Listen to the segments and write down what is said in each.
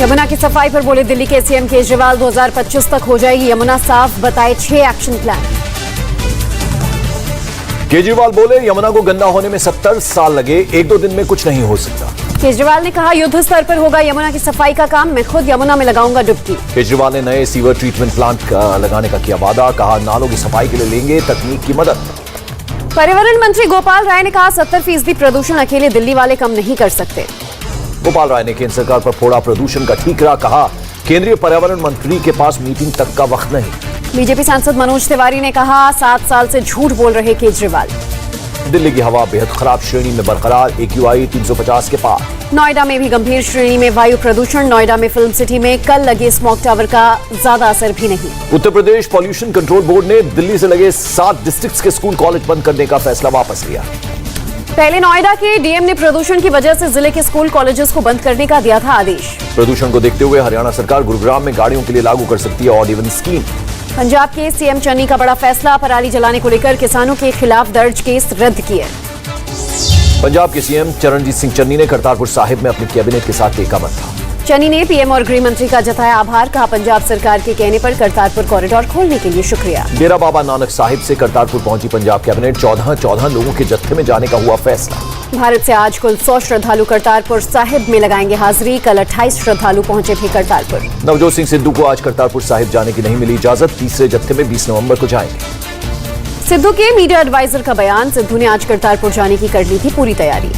यमुना की सफाई पर बोले दिल्ली के सीएम केजरीवाल, 2025 तक हो जाएगी यमुना साफ, बताए 6 एक्शन प्लान। केजरीवाल बोले यमुना को गंदा होने में 70 साल लगे, 1-2 दिन में कुछ नहीं हो सकता। केजरीवाल ने कहा युद्ध स्तर पर होगा यमुना की सफाई का काम, मैं खुद यमुना में लगाऊंगा डुबकी। केजरीवाल ने नए सीवर ट्रीटमेंट प्लांट लगाने का किया वादा, कहा नालों की सफाई के लिए लेंगे तकनीक की मदद। पर्यावरण मंत्री गोपाल राय ने कहा 70% प्रदूषण अकेले दिल्ली वाले कम नहीं कर सकते। गोपाल राय ने केंद्र सरकार पर फोड़ा प्रदूषण का ठीकरा, कहा केंद्रीय पर्यावरण मंत्री के पास मीटिंग तक का वक्त नहीं। बीजेपी सांसद मनोज तिवारी ने कहा 7 साल से झूठ बोल रहे केजरीवाल। दिल्ली की हवा बेहद खराब श्रेणी में बरकरार, AQI 350 के पार। नोएडा में भी गंभीर श्रेणी में वायु प्रदूषण, नोएडा में फिल्म सिटी में कल लगे स्मॉग टावर का ज्यादा असर भी नहीं। Uttar Pradesh pollution control board ने दिल्ली से लगे 7 डिस्ट्रिक्ट्स के स्कूल कॉलेज बंद करने का फैसला वापस लिया। पहले नोएडा के डीएम ने प्रदूषण की वजह से जिले के स्कूल कॉलेजेस को बंद करने का दिया था आदेश। प्रदूषण को देखते हुए हरियाणा सरकार गुरुग्राम में गाड़ियों के लिए लागू कर सकती है ऑड इवन स्कीम। पंजाब के सीएम चन्नी का बड़ा फैसला, पराली जलाने को लेकर किसानों के खिलाफ दर्ज केस रद्द किए। पंजाब के सीएम चरणजीत सिंह चन्नी ने करतारपुर साहिब में अपनी कैबिनेट के साथ टेका मत था। चन्नी ने पीएम और गृह मंत्री का जताया आभार, कहा पंजाब सरकार के कहने पर करतारपुर कॉरिडोर खोलने के लिए शुक्रिया। डेरा बाबा नानक साहिब से करतारपुर पहुंची पंजाब कैबिनेट, 14 लोगों के जत्थे में जाने का हुआ फैसला। भारत से आज कुल 100 श्रद्धालु करतारपुर साहिब में लगाएंगे हाजिरी, कल 28 श्रद्धालु पहुंचे थे करतारपुर। नवजोत सिंह सिद्धू को आज करतारपुर साहिब जाने की नहीं मिली इजाजत, तीसरे जत्थे में 20 नवंबर को जाएंगे। सिद्धू के मीडिया एडवाइजर का बयान, सिद्धू ने आज करतारपुर जाने की कर ली थी पूरी तैयारी।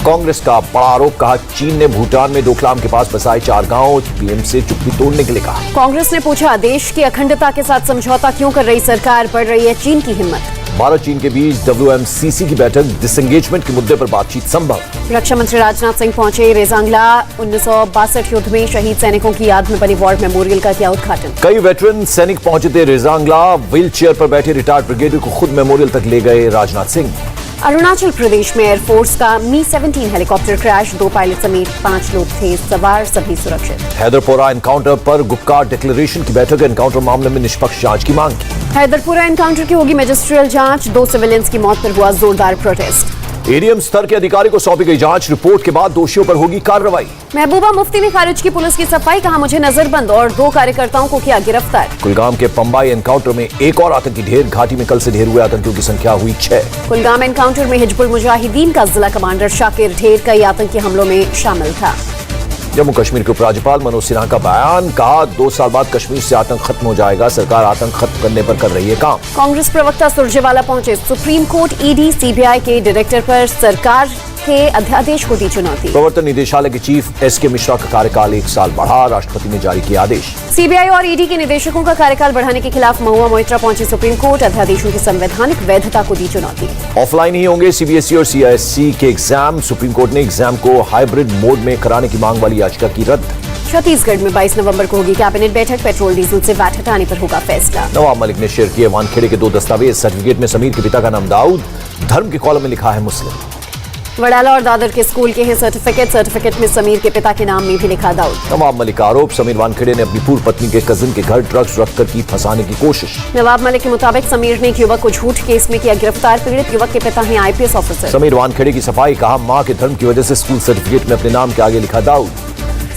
कांग्रेस का बड़ा आरोप, कहा चीन ने भूटान में डोकलाम के पास बसाए 4 गांव, पीएम से चुप्पी तोड़ने के लिए कहा। कांग्रेस ने पूछा देश की अखंडता के साथ समझौता क्यों कर रही सरकार, बढ़ रही है चीन की हिम्मत। भारत चीन के बीच WMCC की बैठक, डिसएंगेजमेंट के मुद्दे पर बातचीत संभव। रक्षा मंत्री राजनाथ सिंह पहुंचे रेजांगला, 1962 युद्ध में शहीद सैनिकों की याद में बनी वॉर मेमोरियल का किया उद्घाटन। कई वेटरन सैनिक पहुंचे थे रेजांगला, व्हील चेयर पर बैठे रिटायर्ड ब्रिगेडियर को खुद मेमोरियल तक ले गए राजनाथ सिंह। अरुणाचल प्रदेश में एयरफोर्स का Mi-17 हेलीकॉप्टर क्रैश, 2 पायलट समेत 5 लोग थे सवार, सभी सुरक्षित। हैदरपुरा एनकाउंटर पर गुपकार डिक्लेरेशन की बैठक, एनकाउंटर मामले में निष्पक्ष जांच की मांग की। हैदरपुरा एनकाउंटर की होगी मैजिस्ट्रियल जांच, 2 सिविलियंस की मौत पर हुआ जोरदार प्रोटेस्ट। ADM स्तर के अधिकारी को सौंपी गई जांच रिपोर्ट के बाद दोषियों पर होगी कार्रवाई। महबूबा मुफ्ती ने खारिज की पुलिस की सफाई, कहा मुझे नजरबंद और 2 कार्यकर्ताओं को किया गिरफ्तार। कुलगाम के पंबाई एनकाउंटर में एक और आतंकी ढेर, घाटी में कल से ढेर हुए आतंकियों की संख्या हुई 6। कुलगाम एनकाउंटर में हिजबुल मुजाहिदीन का जिला कमांडर शाकिर ढेर कई आतंकी हमलों में शामिल था। जम्मू कश्मीर के उपराज्यपाल मनोज सिन्हा का बयान, कहा 2 साल बाद कश्मीर से आतंक खत्म हो जाएगा, सरकार आतंक खत्म करने पर कर रही है काम। कांग्रेस प्रवक्ता सुरजेवाला पहुंचे, सुप्रीम कोर्ट ED CBI के डायरेक्टर पर सरकार के अध्यादेश को दी चुनौती। प्रवर्तन निदेशालय के चीफ SK मिश्रा का कार्यकाल 1 साल बढ़ा, राष्ट्रपति ने जारी किया आदेश। CBI और ED के निदेशकों का कार्यकाल बढ़ाने के खिलाफ महुआ मोइत्रा पहुंची सुप्रीम कोर्ट, अध्यादेशों की संवैधानिक वैधता को दी चुनौती। ऑफलाइन ही होंगे CBSE और CISE के एग्जाम, सुप्रीम कोर्ट ने एग्जाम को हाइब्रिड मोड में कराने की मांग वाली याचिका की रद्द। छत्तीसगढ़ में 22 नवंबर को होगी कैबिनेट बैठक, पेट्रोल डीजल से वैट हटाने पर होगा फैसला। नवाब मलिक ने शेयर किए वानखेड़े के 2 दस्तावेज, सर्टिफिकेट में समीर के पिता का नाम दाऊद, धर्म के कॉलम में लिखा है मुस्लिम। वडाला और दादर के स्कूल के हैं सर्टिफिकेट में समीर के पिता के नाम में भी लिखा दाऊद। नवाब मलिक का आरोप, समीर वानखेड़े ने अपनी पूर्व पत्नी के कजिन के घर ड्रग्स रखकर की फंसाने की कोशिश। नवाब मलिक के मुताबिक समीर ने एक युवक को झूठ केस में किया गिरफ्तार, पीड़ित युवक के पिता हैं IPS ऑफिसर। समीर वानखेड़े की सफाई, कहा मां के धर्म की वजह से स्कूल सर्टिफिकेट में अपने नाम के आगे लिखा दाऊद।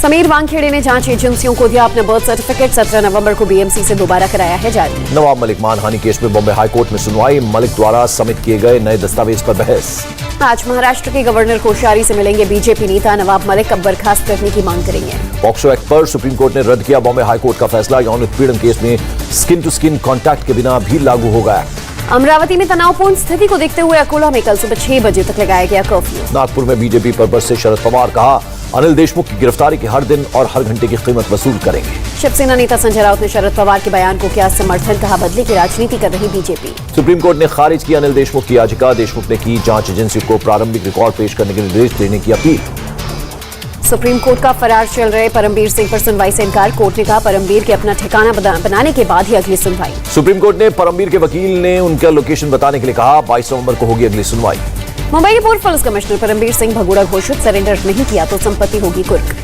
समीर वानखेड़े ने जांच एजेंसियों को दिया अपना बर्थ सर्टिफिकेट, 17 नवंबर को BMC से दोबारा कराया है जारी। नवाब मलिक मानहानि केस में बॉम्बे हाईकोर्ट में सुनवाई, मलिक द्वारा सबमिट किए गए नए दस्तावेज पर बहस। आज महाराष्ट्र के गवर्नर कोश्यारी से मिलेंगे BJP नेता, नवाब मलिक अब बर्खास्त करने की मांग करेंगे। पॉक्सो एक्ट पर सुप्रीम कोर्ट ने रद्द किया बॉम्बे हाईकोर्ट का फैसला, यौन उत्पीड़न केस में स्किन टू स्किन कॉन्टैक्ट के बिना भी लागू होगा। अमरावती में तनावपूर्ण स्थिति को देखते हुए अकोला में कल सुबह 6 बजे तक लगाया गया कर्फ्यू। नागपुर में BJP पर बरसे शरद पवार, कहा अनिल देशमुख की गिरफ्तारी के हर दिन और हर घंटे की कीमत वसूल करेंगे। शिवसेना नेता संजय राउत ने शरद पवार के बयान को किया समर्थन, कहा बदले की राजनीति कर रही BJP। सुप्रीम कोर्ट ने खारिज की अनिल देशमुख की याचिका, देशमुख ने की जांच एजेंसी को प्रारंभिक रिकॉर्ड पेश करने के निर्देश देने की अपील। सुप्रीम कोर्ट का फरार चल रहे परमबीर सिंह पर सुनवाई से इनकार, कोर्ट ने कहा परमबीर के अपना ठिकाना बनाने के बाद ही अगली सुनवाई। सुप्रीम कोर्ट ने परमबीर के वकील ने उनका लोकेशन बताने के लिए कहा, 22 नवंबर को होगी अगली सुनवाई। मुंबई के पूर्व पुलिस कमिश्नर परमबीर सिंह भगोड़ा घोषित, सरेंडर नहीं किया तो संपत्ति होगी कुर्क।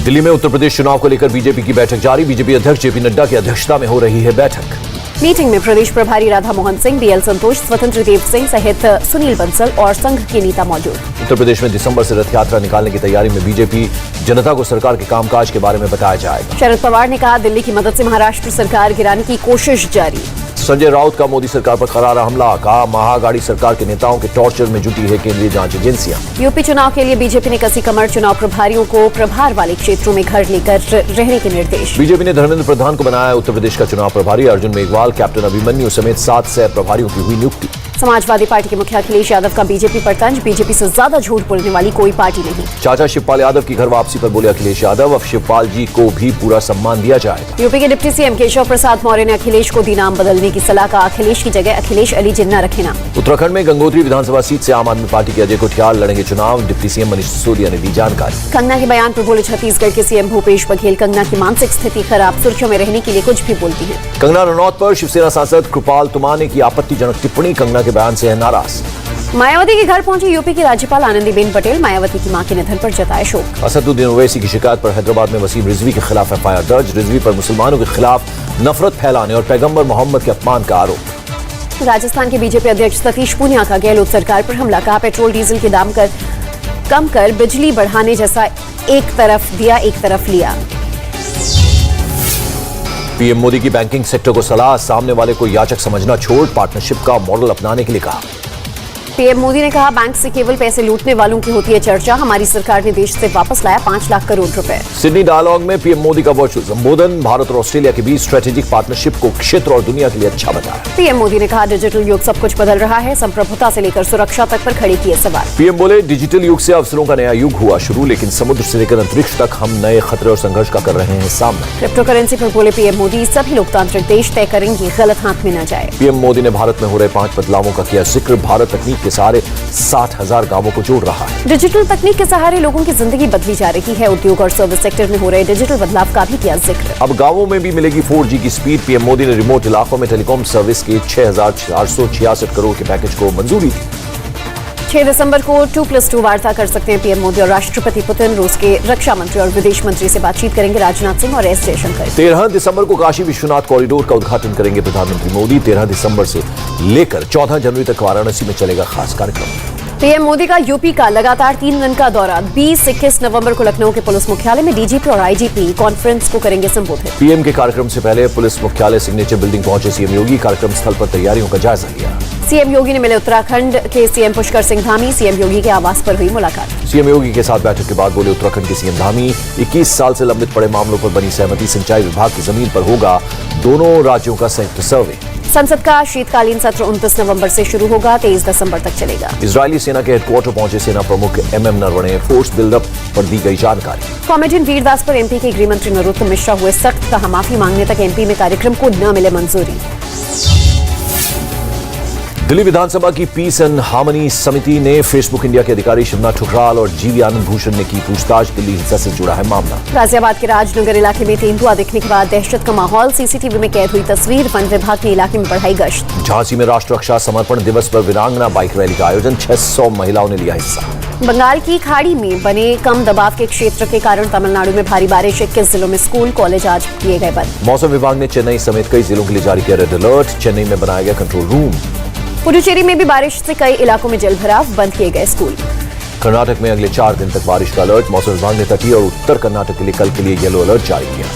दिल्ली में उत्तर प्रदेश चुनाव को लेकर BJP की बैठक जारी, BJP अध्यक्ष JP नड्डा की अध्यक्षता में हो रही है बैठक। मीटिंग में प्रदेश प्रभारी राधा मोहन सिंह, BL संतोष, स्वतंत्र देव सिंह सहित सुनील बंसल और संघ के नेता मौजूद। उत्तर प्रदेश में दिसंबर से रथ यात्रा निकालने की तैयारी में बीजेपी, जनता को सरकार के कामकाज के बारे में बताया जाएगा। शरद पवार ने कहा, दिल्ली की मदद से महाराष्ट्र सरकार गिराने की कोशिश जारी। संजय राउत का मोदी सरकार पर करारा हमला, कहा महाअघाड़ी सरकार के नेताओं के टॉर्चर में जुटी है केंद्रीय जांच एजेंसियां। यूपी चुनाव के लिए बीजेपी ने कसी कमर, चुनाव प्रभारियों को प्रभार वाले क्षेत्रों में घर लेकर रहने के निर्देश। बीजेपी ने धर्मेंद्र प्रधान को बनाया उत्तर प्रदेश का चुनाव प्रभारी, अर्जुन मेघवाल, कैप्टन अभिमन्यु समेत 7 सह प्रभारियों की हुई नियुक्ति। समाजवादी पार्टी के मुखिया अखिलेश यादव का बीजेपी पर तंज, बीजेपी से ज्यादा झूठ बोलने वाली कोई पार्टी नहीं। चाचा शिवपाल यादव की घर वापसी पर बोले अखिलेश यादव, अब शिवपाल जी को भी पूरा सम्मान दिया जाएगा। यूपी के डिप्टी सीएम केशव प्रसाद मौर्य ने अखिलेश को दी नाम बदलने की सलाह, का अखिलेश की जगह अखिलेश अली जिन्ना रखे नाम। उत्तराखंड में गंगोत्री विधानसभा सीट से आम आदमी पार्टी के अजय कोठियाल लड़ेंगे चुनाव, डिप्टी सीएम मनीष सिसोदिया ने दी जानकारी। कंगना के बयान पर बोले छत्तीसगढ़ के सीएम भूपेश बघेल, कंगना की मानसिक स्थिति खराब, सुर्खियों में रहने के लिए कुछ भी बोलती है। कंगना रनौत पर शिवसेना सांसद कृपाल तुमाने की आपत्तिजनक टिप्पणी, कंगना के बयान से है नाराज। मायावती के घर पहुंची यूपी की राज्यपाल आनंदीबेन पटेल, मायावती की मां के निधन पर जताया शोक। असदुद्दीन ओवैसी की शिकायत पर हैदराबाद में वसीम रिजवी के खिलाफ एफआईआर दर्ज, रिजवी पर मुसलमानों के खिलाफ नफरत फैलाने और पैगंबर मोहम्मद के अपमान का आरोप। राजस्थान के बीजेपी अध्यक्ष सतीश पूनिया का गहलोत सरकार पर हमला, कहा पेट्रोल डीजल के दाम कम कर बिजली बढ़ाने जैसा एक तरफ दिया एक तरफ लिया। पीएम मोदी की बैंकिंग सेक्टर को सलाह, सामने वाले को याचक समझना छोड़ पार्टनरशिप का मॉडल अपनाने के लिए कहा। पीएम मोदी ने कहा, बैंक से केवल पैसे लूटने वालों की होती है चर्चा, हमारी सरकार ने देश से वापस लाया 5 लाख करोड़ रुपए। सिडनी डायलॉग में पीएम मोदी का वर्चुअल संबोधन, भारत और ऑस्ट्रेलिया के बीच स्ट्रेटेजिक पार्टनरशिप को क्षेत्र और दुनिया के लिए अच्छा बताया। पीएम मोदी ने कहा, डिजिटल युग सब कुछ बदल रहा है, संप्रभुता से लेकर सुरक्षा तक पर खड़े किए सवाल। पीएम बोले, डिजिटल युग से अवसरों का नया युग हुआ शुरू, लेकिन समुद्र से लेकर अंतरिक्ष तक हम नए खतरे और संघर्ष का कर रहे हैं सामना। क्रिप्टो करेंसी पर बोले पीएम मोदी, सभी लोकतांत्रिक देश तय करेंगे गलत हाथ में न जाए। पीएम मोदी ने भारत में हो रहे 5 बदलावों का किया जिक्र, भारत तकनीक के सहारे 60,000 गांवों को जोड़ रहा है। डिजिटल तकनीक के सहारे लोगों की जिंदगी बदली जा रही है, उद्योग और सर्विस सेक्टर में हो रहे डिजिटल बदलाव का भी किया जिक्र। अब गांवों में भी मिलेगी 4G की स्पीड, पीएम मोदी ने रिमोट इलाकों में टेलीकॉम सर्विस के 6,466 करोड़ के पैकेज को मंजूरी दी। 6 दिसंबर को 2+2 वार्ता कर सकते हैं पीएम मोदी और राष्ट्रपति पुतिन, रूस के रक्षा मंत्री और विदेश मंत्री से बातचीत करेंगे राजनाथ सिंह और एस जयशंकर। 13 दिसंबर को काशी विश्वनाथ कॉरिडोर का उद्घाटन करेंगे प्रधानमंत्री मोदी, 13 दिसंबर से लेकर 14 जनवरी तक वाराणसी में चलेगा खास कार्यक्रम। पीएम मोदी का यूपी का लगातार 3 दिन का दौरा, 20-21 नवंबर को लखनऊ के पुलिस मुख्यालय में डीजीपी और आईजीपी कॉन्फ्रेंस को करेंगे संबोधित। पीएम के कार्यक्रम से पहले पुलिस मुख्यालय सिग्नेचर बिल्डिंग पहुंचे सीएम योगी, कार्यक्रम स्थल पर तैयारियों का जायजा लिया। सीएम योगी ने मिले उत्तराखंड के सीएम पुष्कर सिंह धामी, सीएम योगी के आवास पर हुई मुलाकात। सीएम योगी के साथ बैठक के बाद बोले उत्तराखंड के सीएम धामी, 21 साल से लंबित पड़े मामलों पर बनी सहमति, सिंचाई विभाग की जमीन पर होगा दोनों राज्यों का संयुक्त सर्वे। संसद का शीतकालीन सत्र 29 नवंबर से शुरू होगा, 23 दिसंबर तक चलेगा। इजरायली सेना के हेडक्वार्टर पहुंचे सेना प्रमुख MM नरवणे, फोर्स बिल्डअप पर दी गई जानकारी। कॉमेडियन वीरदास पर एमपी के गृह मंत्री नरोत्तम मिश्रा हुए सख्त, कहा माफी मांगने तक एमपी में कार्यक्रम को न मिले मंजूरी। दिल्ली विधानसभा की पीस एंड हार्मनी समिति ने फेसबुक इंडिया के अधिकारी शिवनाथ ठुकराल और जीवी आनंद भूषण ने की पूछताछ, दिल्ली हिंसा से जुड़ा है मामला। गाजियाबाद के राजनगर इलाके में तेंदुआ दिखने के बाद दहशत का माहौल, सीसीटीवी में कैद हुई तस्वीर, वन विभाग ने इलाके में बढ़ाई गश्त। झांसी में राष्ट्र रक्षा समर्पण दिवस पर वीरांगना बाइक रैली का आयोजन, 600 महिलाओं ने लिया हिस्सा। बंगाल की खाड़ी में बने कम दबाव के क्षेत्र के कारण तमिलनाडु में भारी बारिश, 21 जिलों में स्कूल कॉलेज आज किए गए बंद। मौसम विभाग ने चेन्नई समेत कई जिलों के लिए जारी किया रेड अलर्ट, चेन्नई में बनाया गया कंट्रोल रूम। पुडुचेरी में भी बारिश से कई इलाकों में जलभराव, बंद किए गए स्कूल। कर्नाटक में अगले 4 दिन तक बारिश का अलर्ट, मौसम विभाग ने तटीय और उत्तर कर्नाटक के लिए कल के लिए येलो अलर्ट जारी किया।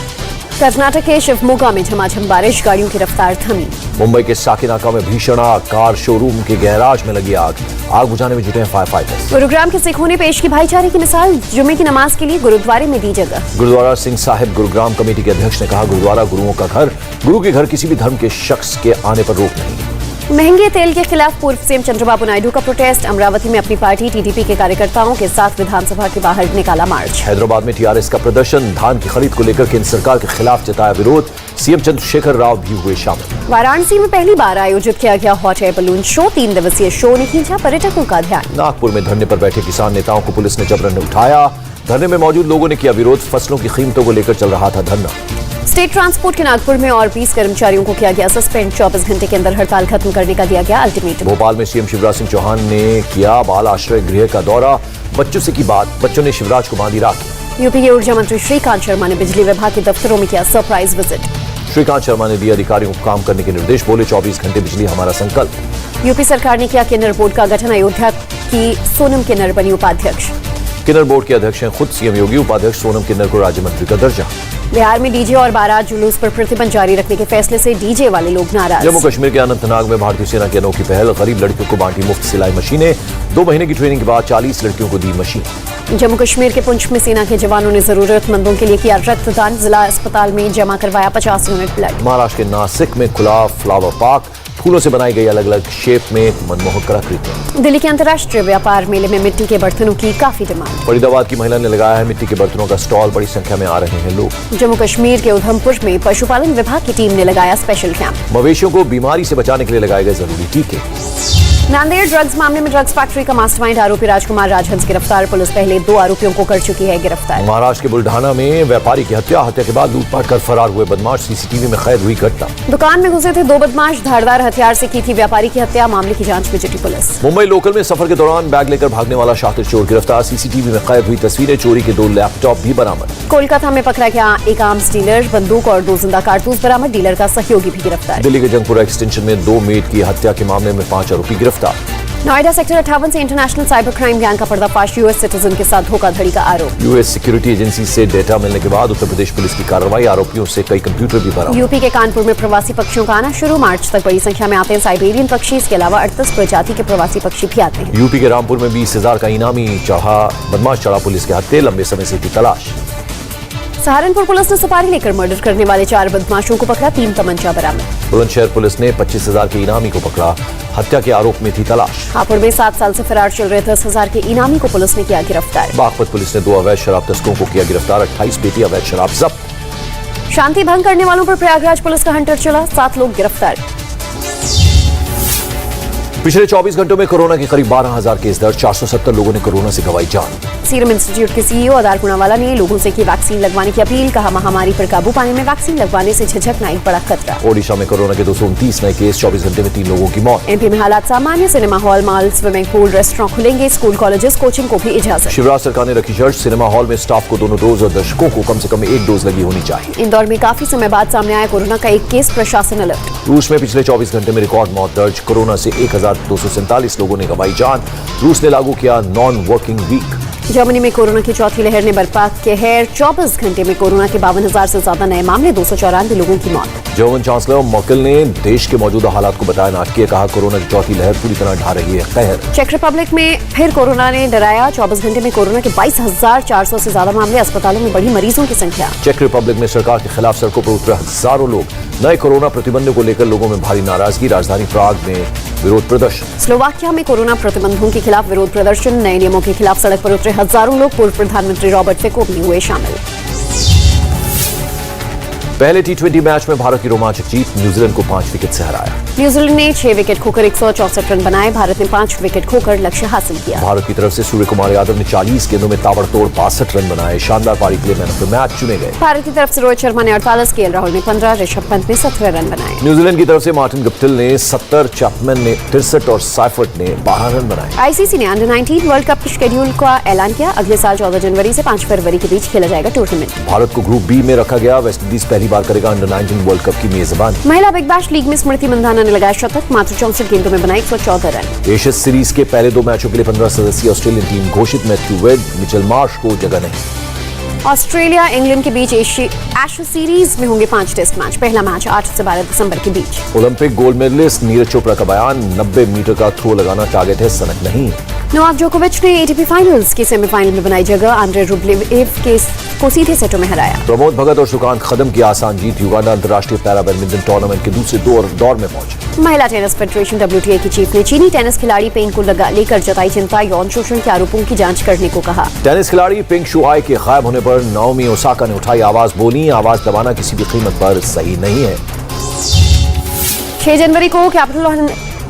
कर्नाटक के शिवमोगा में झमाझम बारिश, गाड़ियों की रफ्तार थमी। मुंबई के साकिनाका में भीषण आग, कार शोरूम के गैराज में लगी आग बुझाने में जुटे हैं फायर फाइटर्स। गुरुग्राम के सिखों ने पेश की भाईचारे की मिसाल, जुमे की नमाज के लिए गुरुद्वारे में दी जगह। गुरुद्वारा सिंह साहिब गुरुग्राम कमेटी के अध्यक्ष ने कहा, गुरुद्वारा गुरुओं का घर, गुरु के घर किसी भी धर्म के शख्स के आने पर रोक नहीं। महंगे तेल के खिलाफ पूर्व सीएम चंद्रबाबू नायडू का प्रोटेस्ट, अमरावती में अपनी पार्टी टीडीपी के कार्यकर्ताओं के साथ विधानसभा के बाहर निकाला मार्च। हैदराबाद में टीआरएस का प्रदर्शन, धान की खरीद को लेकर केंद्र सरकार के खिलाफ जताया विरोध, सीएम चंद्रशेखर राव भी हुए शामिल। वाराणसी में पहली बार आयोजित किया गया हॉट एयर बलून शो, 3 दिवसीय शो ने खींचा पर्यटकों का ध्यान। नागपुर में धरने पर बैठे किसान नेताओं को पुलिस ने जबरन उठाया, धरने में मौजूद लोगों ने किया विरोध, फसलों की कीमतों को लेकर चल रहा था धरना। स्टेट ट्रांसपोर्ट के नागपुर में और 20 कर्मचारियों को किया गया सस्पेंड, 24 घंटे के अंदर हड़ताल खत्म करने का दिया गया अल्टीमेटम। भोपाल में सीएम शिवराज सिंह चौहान ने किया बाल आश्रय गृह का दौरा, बच्चों से की बात, बच्चों ने शिवराज को बांधी राखी। यूपी के ऊर्जा मंत्री श्रीकांत शर्मा ने बिजली विभाग के दफ्तरों में किया सरप्राइज विजिट। श्रीकांत शर्मा ने दिए अधिकारियों को काम करने के निर्देश, बोले 24 घंटे बिजली हमारा संकल्प। यूपी सरकार ने किया किन्नर बोर्ड का गठन, अयोध्या की सोनम किन्नर बनी उपाध्यक्ष। किन्नर बोर्ड के अध्यक्ष हैं खुद सीएम योगी, उपाध्यक्ष सोनम किन्नर को राज्य मंत्री का दर्जा। बिहार में डीजे और बारात जुलूस पर प्रतिबंध जारी रखने के फैसले से डीजे वाले लोग नाराज। जम्मू कश्मीर के अनंतनाग में भारतीय सेना की अनोखी पहल, गरीब लड़कियों को बांटी मुफ्त सिलाई मशीनें। 2 महीने की ट्रेनिंग के बाद 40 लड़कियों को दी मशीन। जम्मू कश्मीर के पुंछ में सेना के जवानों ने जरूरतमंदों के लिए किया रक्तदान, जिला अस्पताल में जमा करवाया 50 यूनिट ब्लड। महाराष्ट्र के नासिक में खुला फ्लावर पार्क, फूलों से बनाई गई अलग अलग शेप में मनमोहक कलाकृतियां। दिल्ली के अंतर्राष्ट्रीय व्यापार मेले में मिट्टी के बर्तनों की काफी डिमांड। फरीदाबाद की महिला ने लगाया है मिट्टी के बर्तनों का स्टॉल, बड़ी संख्या में आ रहे हैं लोग। जम्मू कश्मीर के उधमपुर में पशुपालन विभाग की टीम ने लगाया स्पेशल कैंप। मवेशियों को बीमारी से बचाने के लिए लगाए गए जरूरी टीके। नांदेड़ ड्रग्स मामले में ड्रग्स फैक्ट्री का मास्टरमाइंड आरोपी राजकुमार राजहंस गिरफ्तार, पुलिस पहले 2 आरोपियों को कर चुकी है गिरफ्तार। महाराष्ट्र के बुल्ढाना में व्यापारी की हत्या के बाद लूटपाट कर फरार हुए बदमाश, सीसीटीवी में कैद हुई घटना। दुकान में घुसे थे 2 बदमाश, धारदार हथियार से की थी व्यापारी की हत्या, मामले की जांच में जुटी पुलिस। मुंबई लोकल में सफर के दौरान बैग लेकर भागने वाला शातिर चोर गिरफ्तार, सीसीटीवी में कैद हुई तस्वीरें, चोरी के 2 लैपटॉप भी बरामद। कोलकाता में पकड़ा गया एक आर्म्स डीलर, बंदूक और 2 जिंदा कारतूस बरामद, डीलर का सहयोगी भी गिरफ्तार। दिल्ली के जंगपुरा एक्सटेंशन में 2 मेड की हत्या के मामले में 5 आरोपी गिरफ्तार। नोएडा सेक्टर 58 से इंटरनेशनल साइबर क्राइम गैंग का पर्दाफाश, यूएस सिटीजन के साथ धोखाधड़ी का आरोप। यूएस सिक्योरिटी एजेंसी से डेटा मिलने के बाद उत्तर प्रदेश पुलिस की कार्रवाई, आरोपियों से कई कंप्यूटर भी बरामद। यूपी के कानपुर में प्रवासी पक्षियों का आना शुरू, मार्च तक बड़ी संख्या में आते हैं साइबेरियन पक्षी, इसके अलावा 38 प्रजाति के प्रवासी पक्षी भी आते हैं। यूपी के रामपुर में 20,000 का इनामी बदमाश चढ़ा पुलिस के हत्थे, लंबे समय से थी तलाश। सहारनपुर पुलिस ने सफारी लेकर मर्डर करने वाले 4 बदमाशों को पकड़ा, 3 तमंचा बरामद। बुलंदशहर पुलिस ने 25,000 के इनामी को पकड़ा, हत्या के आरोप में थी तलाश। हापुड़ में 7 साल से फरार चल रहे 10,000 के इनामी को पुलिस ने किया गिरफ्तार। बागपत पुलिस ने 2 अवैध शराब तस्करों को किया गिरफ्तार, 28 पेटी अवैध शराब जब्त। शांति भंग करने वालों पर प्रयागराज पुलिस का हंटर चला, 7 लोग गिरफ्तार। पिछले 24 घंटों में कोरोना के करीब 12,000 केस दर्ज, 470 लोगों ने कोरोना से गंवाई जान। सीरम इंस्टीट्यूट के सीईओ अदार पूनावाला ने लोगों से की वैक्सीन लगवाने की अपील, कहा महामारी पर काबू पाने में वैक्सीन लगवाने से झिझकना एक बड़ा खतरा। ओडिशा में कोरोना के 229 नए केस, 24 घंटे में 3 लोगों की मौत। एमपी में हालात सामान्य, cinema hall, mall, swimming pool, restaurant खुलेंगे, स्कूल कॉलेजेस कोचिंग को भी इजाजत। शिवराज सरकार ने रखी शर्त, सिनेमा हॉल में स्टाफ को दोनों डोज और दर्शकों को कम से कम 1 डोज लगी होनी चाहिए। इंदौर में काफी समय बाद सामने आया कोरोना का एक केस, प्रशासन अलर्ट। रूस में पिछले 24 घंटे में रिकॉर्ड मौत दर्ज, कोरोना से 1,247 लोगों ने गंवाई जान। रूस ने लागू किया नॉन वर्किंग वीक। जर्मनी में कोरोना की चौथी लहर ने बरपा कहर, 24 घंटे में कोरोना के 52,000 से ज्यादा नए मामले, 294 लोगों की मौत। जर्मन चांसलर मर्केल ने देश के मौजूदा हालात को बताया नाटकीय, कहा कोरोना की चौथी लहर पूरी तरह ढा रही है कहर। चेक रिपब्लिक में फिर कोरोना ने डराया, 24 घंटे में कोरोना के 22,400 से ज्यादा मामले, अस्पतालों में बढ़ी मरीजों की संख्या। चेक रिपब्लिक में सरकार के खिलाफ सड़कों पर उतरे हजारों लोग, नए कोरोना प्रतिबंधों को लेकर लोगों में भारी नाराजगी, राजधानी प्राग में विरोध प्रदर्शन। स्लोवाकिया में कोरोना प्रतिबंधों के खिलाफ विरोध प्रदर्शन, नए नियमों के खिलाफ सड़क पर उतरे हजारों लोग, पूर्व प्रधानमंत्री रॉबर्ट फिको भी हुए शामिल। पहले T20 मैच में भारत की रोमांचक जीत, न्यूजीलैंड को 5 विकेट से हराया। न्यूजीलैंड ने 6 विकेट खोकर 164 रन बनाए, भारत ने 5 विकेट खोकर लक्ष्य हासिल किया। भारत की तरफ से सूर्य कुमार यादव ने 40 गेंदों में ताबड़तोड़ 62 रन बनाए, शानदार पारी के लिए मैन ऑफ द मैच चुने गए। भारत की तरफ से रोहित शर्मा ने 48, केएल राहुल ने 15, ऋषभ पंत ने 17 रन बनाए। न्यूजीलैंड की तरफ से मार्टिन गप्टिल ने 70, चैपमैन ने 63 और साइफर्ट ने 12 रन बनाए। आईसीसी ने अंडर 19 वर्ल्ड कप के शेड्यूल का ऐलान किया, अगले साल 14 जनवरी से 5 फरवरी के बीच खेला जाएगा टूर्नामेंट। भारत को ग्रुप बी में रखा गया, वेस्टइंडीज पहली बार करेगा अंडर 19 वर्ल्ड कप की मेजबानी। महिला बिग बैश लीग में स्मृति मंधाना ने लगाया शतक, मात्र 64 गेंदों में बनाए 114 रन। एशियस सीरीज के पहले 2 मैचों के लिए 15 सदस्यीय ऑस्ट्रेलियन टीम घोषित, मैथ्यू वेड, मिचेल मार्श को जगह नहीं। ऑस्ट्रेलिया इंग्लैंड के बीच एशिया सीरीज में होंगे 5 टेस्ट मैच, पहला मैच 8 से 12 दिसंबर के बीच। Olympic gold medalist Neeraj Chopra का बयान, 90 मीटर का थ्रो लगाना टारगेट है, सनक नहीं। नोवाक जोकोविच ने एटीपी फाइनल्स के सेमीफाइनल में बनाई जगह, आंद्रे रुब्लेव को सीधे सेटों में हराया। प्रमोद भगत और सुकांत खदम की आसान जीत, युगांडा अंतर्राष्ट्रीय पैरा बैडमिंटन टूर्नामेंट के दूसरे दौर में पहुंचे। महिला टेनिस फेडरेशन WTA की चीफ ने चीनी टेनिस खिलाड़ी पेंग को लेकर जताई चिंता, यौन शोषण के आरोपों की जांच करने को कहा। टेनिस खिलाड़ी पेंग शुआई के गायब होने पर नाओमी ओसाका ने उठाई आवाज, बोली आवाज दबाना किसी भी कीमत पर सही नहीं है। 6 जनवरी को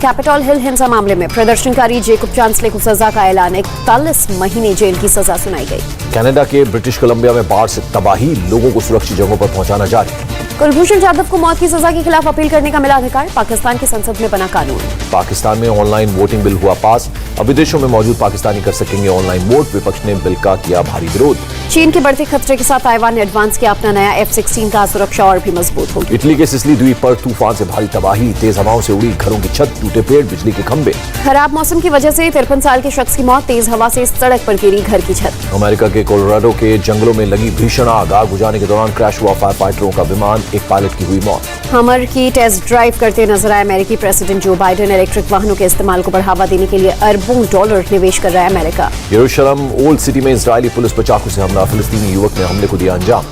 कैपिटल हिल हिंसा मामले में प्रदर्शनकारी जेकब चांसले को सजा का ऐलान, 41 महीने जेल की सजा सुनाई गई। कनाडा के ब्रिटिश कोलंबिया में बाढ़ से तबाही, लोगों को सुरक्षित जगहों पर पहुंचाना जारी। कुलभूषण जाधव को मौत की सजा के खिलाफ अपील करने का मिला अधिकार, पाकिस्तान की संसद में बना कानून। पाकिस्तान में ऑनलाइन वोटिंग बिल हुआ पास, अब विदेशों में मौजूद पाकिस्तानी कर सकेंगे ऑनलाइन वोट, विपक्ष ने बिल का किया भारी विरोध। चीन के बढ़ते खतरे के साथ ताइवान ने एडवांस किया अपना नया F-16 का, सुरक्षा और भी मजबूत होगी। इटली के सिसिली द्वीप पर तूफान से भारी तबाही, तेज हवाओं से उड़ी घरों की छत, टूटे पेड़, बिजली के खंभे। खराब मौसम की वजह से 53 साल के शख्स की मौत, तेज हवा से सड़क पर गिरी घर की छत। अमेरिका के कोलोराडो के जंगलों में लगी भीषण आग, आग बुझाने के दौरान क्रैश हुआ फायर फाइटरों का विमान, एक पायलट की हुई मौत। हमर की टेस्ट ड्राइव करते नजर आए अमेरिकी प्रेसिडेंट जो बाइडेन, इलेक्ट्रिक वाहनों के इस्तेमाल को बढ़ावा देने के लिए अरबों डॉलर निवेश कर रहा है अमेरिका। यरूशलेम ओल्ड सिटी में इजरायली पुलिस पर चाकू से हमला, फिलिस्तीनी युवक ने हमले को दिया अंजाम।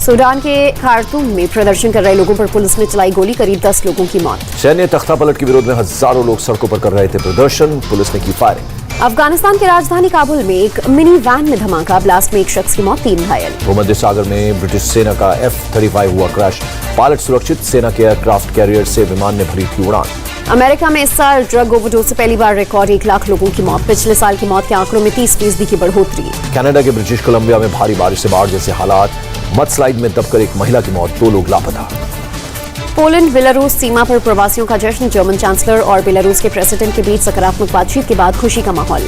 सूडान के खार्तूम में प्रदर्शन कर रहे लोगों पर पुलिस ने चलाई गोली, करीब 10 लोगों की मौत। सैन्य तख्तापलट के विरोध में हजारों लोग सड़कों पर कर रहे थे प्रदर्शन, पुलिस ने की फायरिंग। अफगानिस्तान की राजधानी काबुल में एक मिनी वैन में धमाका, ब्लास्ट में एक शख्स की मौत, 3 घायल। भूमध्य सागर में ब्रिटिश सेना का F-35 हुआ क्रैश, पायलट सुरक्षित, सेना के एयरक्राफ्ट कैरियर से विमान ने भरी थी उड़ान। अमेरिका में इस साल ड्रग ओवरडोज से पहली बार रिकॉर्ड 1 लाख लोगों की मौत, पिछले साल की मौत के आंकड़ों में 30% की बढ़ोतरी। कनाडा के ब्रिटिश कोलंबिया में भारी बारिश से बाढ़ जैसे हालात, मडस्लाइड में दबकर एक महिला की मौत, 2 लोग लापता। पोलैंड बेलारूस सीमा पर प्रवासियों का जश्न, जर्मन चांसलर और बेलारूस के प्रेसिडेंट के बीच सकारात्मक बातचीत के बाद खुशी का माहौल।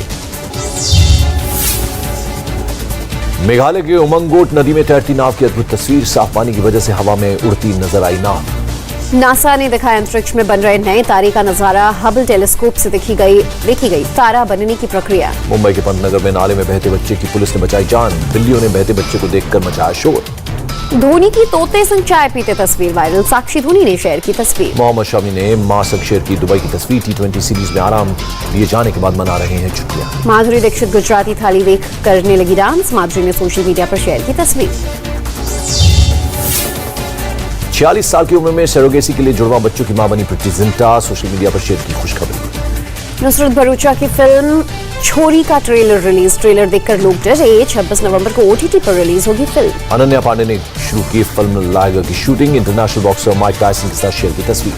मेघालय के उमंगोट नदी में तैरती नाव की अद्भुत तस्वीर, साफ पानी की वजह से हवा में उड़ती नजर आई नाव। नासा ने दिखाया अंतरिक्ष में बन रहे नए तारे का नजारा, हबल टेलीस्कोप से देखी गई तारा बनने की प्रक्रिया। मुंबई के पंतनगर में नाले में बहते बच्चे की पुलिस ने बचाई जान, बिल्लियों ने बहते बच्चे को देखकर मचाया शोर। धोनी की तोते संग चाय पीते तस्वीर वायरल, साक्षी धोनी ने शेयर की तस्वीर। मोहम्मद शमी ने मां संग शेयर की दुबई की तस्वीर, T20 सीरीज में आराम दिए जाने के बाद मना रहे हैं छुट्टियां। माधुरी दीक्षित गुजराती थाली देख करने लगी डांस, माधुरी ने सोशल मीडिया पर शेयर की तस्वीर। 46 साल की उम्र में सरोगेसी के लिए जुड़वा बच्चों की मां बनी प्रीति जिंटा, सोशल मीडिया पर शेयर की खुशखबरी। नुसरत भरूचा की फिल्म छोरी का ट्रेलर रिलीज, ट्रेलर देखकर लोग डरे, 26 नवंबर को OTT पर रिलीज होगी फिल्म। अनन्या पांडे ने शुरू की फिल्म लाइगर की shooting, international boxer Mike Tyson के साथ शेयर की तस्वीर।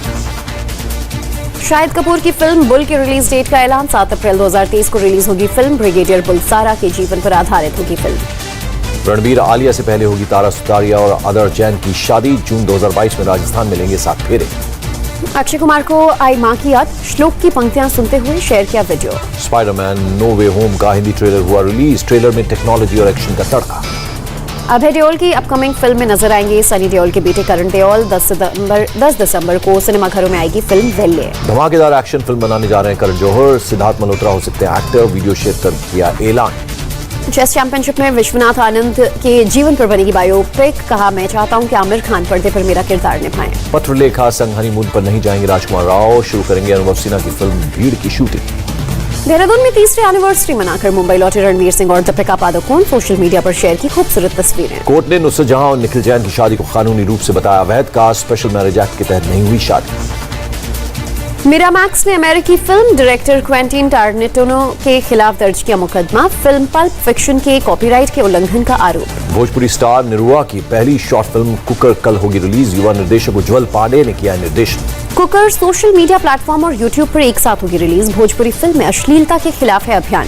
शाहिद कपूर की फिल्म बुल के रिलीज डेट का ऐलान, 7 अप्रैल 2023 को रिलीज होगी फिल्म। ब्रिगेडियर बुलसारा के जीवन पर आधारित होगी फिल्म। रणबीर आलिया से पहले होगी तारा सुतारिया और अदर जैन की शादी, जून 2022 में राजस्थान में लेंगे 7 फेरे। अक्षय कुमार को आई मां की याद, श्लोक की पंक्तियां सुनते हुए शेयर किया वीडियो। स्पाइडरमैन नो वे होम का हिंदी ट्रेलर हुआ रिलीज, ट्रेलर में टेक्नोलॉजी और एक्शन का तड़का। अभय देओल की अपकमिंग फिल्म में नजर आएंगे सनी देओल के बेटे करण देओल, 10 दिसंबर को सिनेमाघरों में आएगी फिल्म वेल्ले। धमाकेदार एक्शन फिल्म बनाने जा रहे हैं करण जौहर, सिद्धार्थ मल्होत्रा हो सकते हैं एक्टर, वीडियो शेयर कर किया ऐलान। चेस चैंपियनशिप में विश्वनाथ आनंद के जीवन पर बनेगी बायोपिक, कहा मैं चाहता हूं कि आमिर खान पर्दे पर मेरा किरदार निभाएं। पत्र लेखा संग हनीमून पर नहीं जाएंगे राजकुमार राव, शुरू करेंगे अनुभव सिन्हा की फिल्म भीड़ की शूटिंग। देहरादून में 30वीं एनिवर्सरी मनाकर मुंबई लौटे रणवीर सिंह और दीपिका पादुकोण, सोशल मीडिया पर शेयर की खूबसूरत तस्वीरें। कोर्ट ने नुसरत जहां और निखिल जैन की शादी को कानूनी रूप से बताया अवैध, का स्पेशल मैरिज एक्ट के तहत नहीं हुई शादी। मिरामैक्स ने अमेरिकी फिल्म डायरेक्टर क्वेंटिन टारंटिनो के खिलाफ दर्ज किया मुकदमा, फिल्म पल्प फिक्शन के कॉपीराइट के उल्लंघन का आरोप। भोजपुरी स्टार निरुआ की पहली शॉर्ट फिल्म कुकर कल होगी रिलीज, युवा निर्देशक उज्जवल पांडे ने किया निर्देशन। कुकर सोशल मीडिया प्लेटफॉर्म और यूट्यूब पर एक साथ होगी रिलीज, भोजपुरी फिल्म में अश्लीलता के खिलाफ है अभियान।